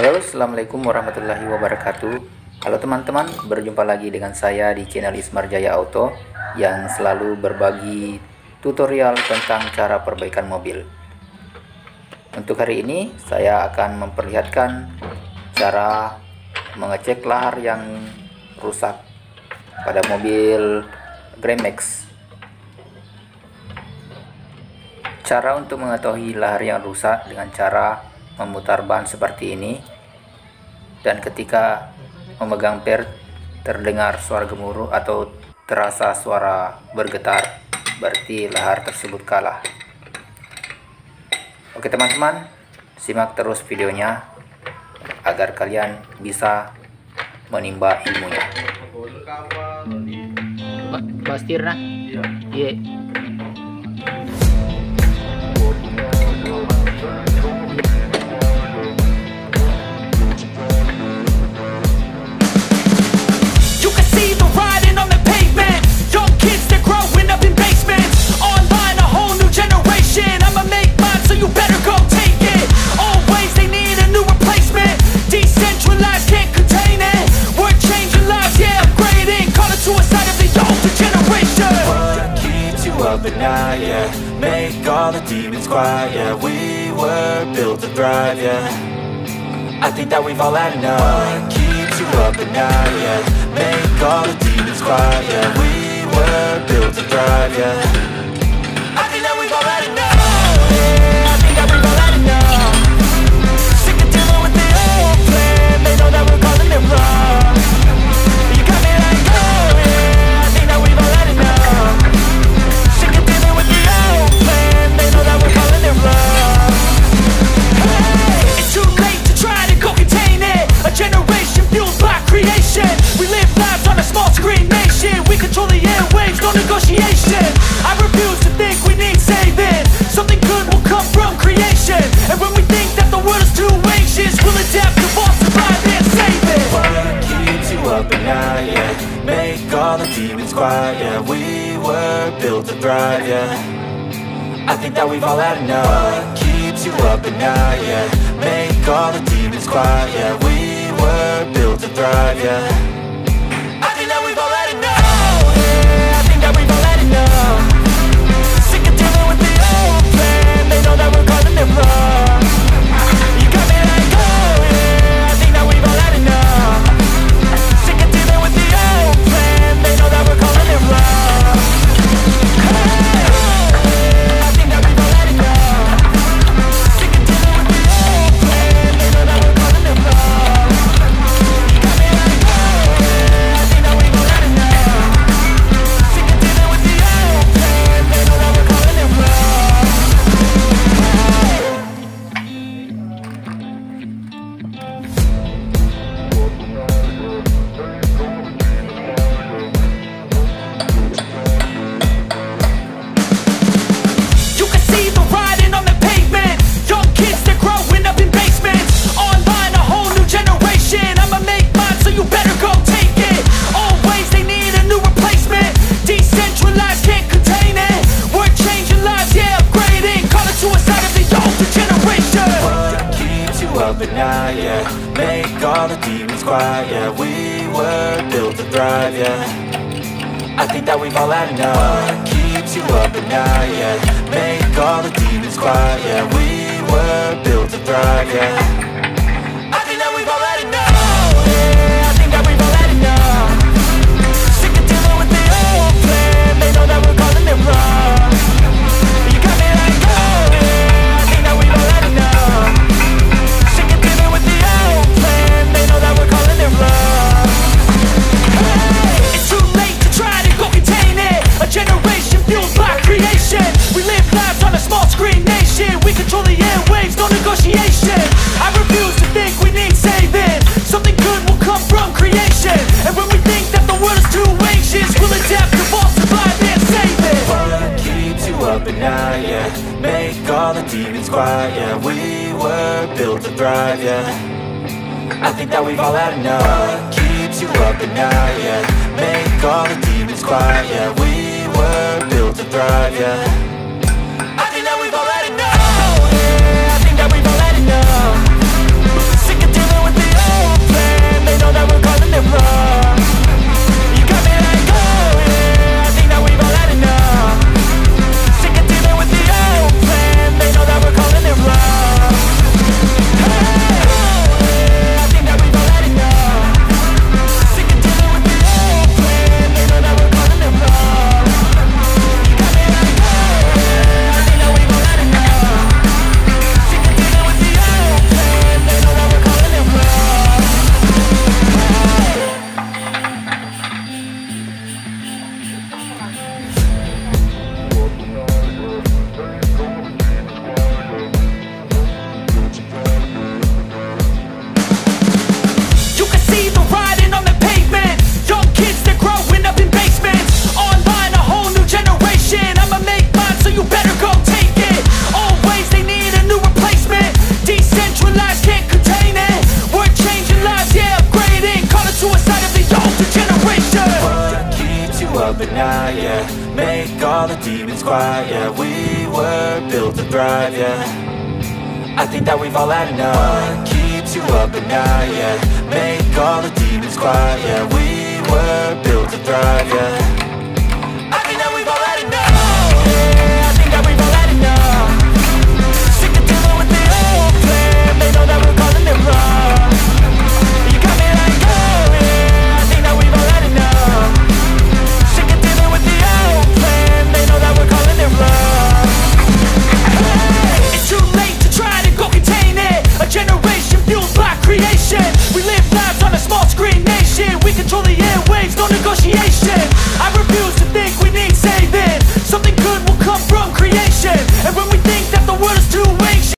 Halo, assalamualaikum warahmatullahi wabarakatuh. Halo teman-teman, berjumpa lagi dengan saya di channel Ismar Jaya Auto yang selalu berbagi tutorial tentang cara perbaikan mobil. Untuk hari ini saya akan memperlihatkan cara mengecek lahar yang rusak pada mobil Granmax. Cara untuk mengetahui lahar yang rusak dengan cara memutar ban seperti ini, dan ketika memegang per terdengar suara gemuruh atau terasa suara bergetar, berarti lahar tersebut kalah. Oke teman-teman, simak terus videonya agar kalian bisa menimba ilmunya. Bastirna? Iya. At night, yeah, make all the demons quiet, yeah, we were built to thrive, yeah, I think that we've all had enough. What keeps you up at night, yeah, make all the demons quiet, yeah, we were built to thrive, yeah, I think that we've all had enough, yeah, I think that we've all had enough. Sick of dealing with the old plan, they know that we're calling it wrong. You got me like, oh yeah, I think that we've all had enough. It's too late to try to go contain it. A generation fueled by creation. We live lives on a small screen nation. We control the airwaves, no negotiation. I refuse to think we need saving. Something good will come from creation. And when we think that the world is too anxious, we'll adapt, evolve, survive and save it. What keeps you up at night, yeah, make all the demons quiet, yeah, we were built to thrive, yeah, I think that we've all had enough. What keeps you up at night, yeah, make all the demons quiet, yeah, we were built to thrive, yeah, I think that we've all had enough, yeah, I think that we've all had enough. Sick of dealing with the old plan, they know that we're calling it wrong. You got me like, oh yeah, I think that we've all had enough. Sick of dealing with the old plan, they know that we're calling it wrong. At night, yeah, make all the demons quiet, yeah, we were built to thrive, yeah, I think that we've all had enough. What keeps you up at night, yeah, make all the demons quiet, yeah, we were built to thrive, yeah, I think that we've all had enough, yeah, I think that we've all had enough. Sick of dealing with the old plan, they know that we're calling it wrong. You got me like, oh yeah, I think that we've all had enough. It's too late to try to go contain it. A generation fueled by creation. We live lives on a small screen nation. We control the airwaves, no negotiation. I refuse to think we need saving. Something good will come from creation. And when we think that the world is too anxious, we'll adapt, evolve, survive and save it. What keeps you up at night, yeah, make all the demons quiet, yeah, we were built to thrive, yeah, I think that we've all had enough. What keeps you up at night, yeah, make all the demons quiet, yeah, we were built to thrive, yeah, I think that we've all had enough, yeah, I think that we've all had enough. Sick of dealing all the demons quiet, yeah. We were built to thrive, yeah. I think that we've all had enough. What keeps you up at night, yeah. Make all the demons quiet, yeah. We were built to thrive, yeah.